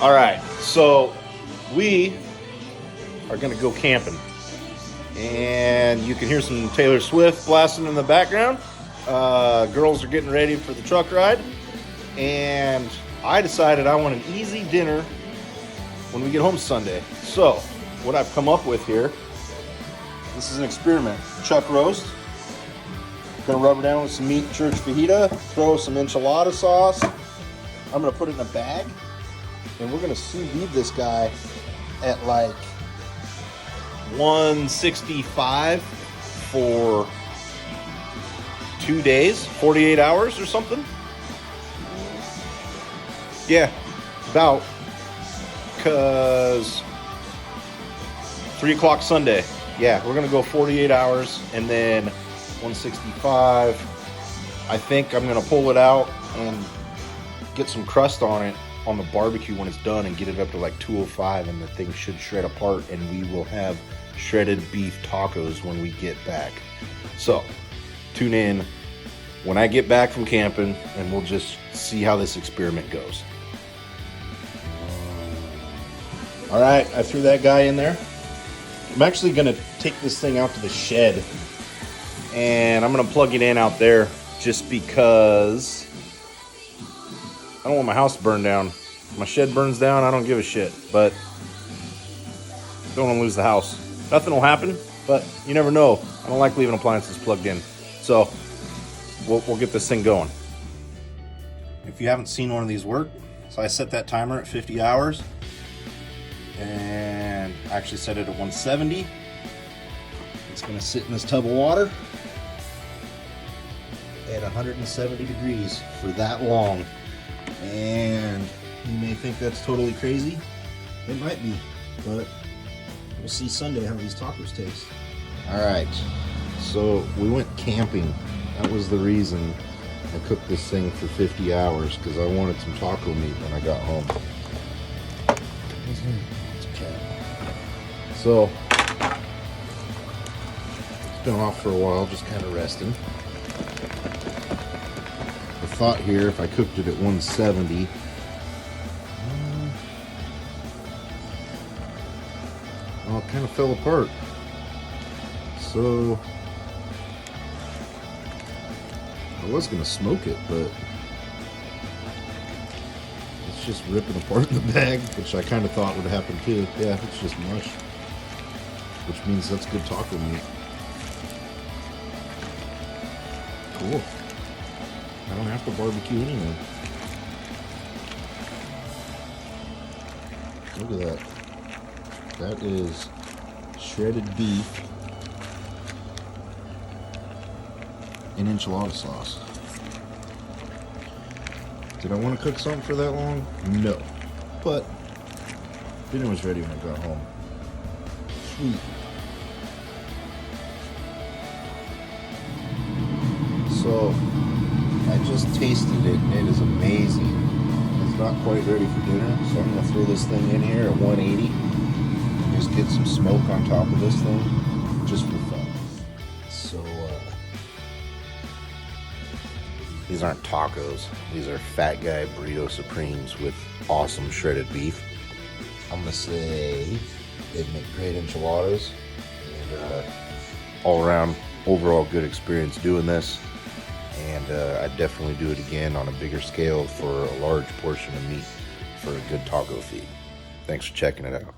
All right, so we are gonna go camping, and you can hear some Taylor Swift blasting in the background. Girls are getting ready for the truck ride, and I decided I want an easy dinner when we get home Sunday. So, what I've come up with here, this is an experiment. Chuck roast. Gonna rub it down with some meat church fajita, throw some enchilada sauce. I'm gonna put it in a bag, and we're gonna sous vide this guy at like 165 for 2 days, 48 hours or something. Yeah, about, because 3 o'clock Sunday. Yeah, we're gonna go 48 hours and then 165. I think I'm gonna pull it out and get some crust on it on the barbecue when it's done and get it up to like 205, and the thing should shred apart, and we will have shredded beef tacos when we get back. So tune in when I get back from camping, and we'll just see how this experiment goes. All right, I threw that guy in there. I'm actually gonna take this thing out to the shed, and I'm gonna plug it in out there just because I don't want my house to burn down. If my shed burns down, I don't give a shit, but don't want to lose the house. Nothing will happen, but you never know. I don't like leaving appliances plugged in. So we'll get this thing going. If you haven't seen one of these work, so I set that timer at 50 hours, and I actually set it at 170. It's gonna sit in this tub of water at 170 degrees for that long. And you may think that's totally crazy. It might be, but we'll see Sunday how these tacos taste. All right, so we went camping. That was the reason I cooked this thing for 50 hours, because I wanted some taco meat when I got home. It's a cat. So it's been off for a while, just kind of resting. The thought here, if I cooked it at 170, well, it kind of fell apart. So I was gonna smoke it, but it's just ripping apart in the bag, which I kind of thought would happen too. Yeah, it's just mush, which means that's good taco meat. Cool. I don't have to barbecue anyway. Look at that. That is shredded beef in enchilada sauce. Did I want to cook something for that long? No. But dinner was ready when I got home. Sweet. So I just tasted it, and it is amazing. It's not quite ready for dinner, so I'm gonna throw this thing in here at 180 and just get some smoke on top of this thing, just for fun. So these aren't tacos. These are Fat Guy Burrito Supremes with awesome shredded beef. I'm gonna say they make great enchiladas, and all around overall good experience doing this. And I'd definitely do it again on a bigger scale for a large portion of meat for a good taco feed. Thanks for checking it out.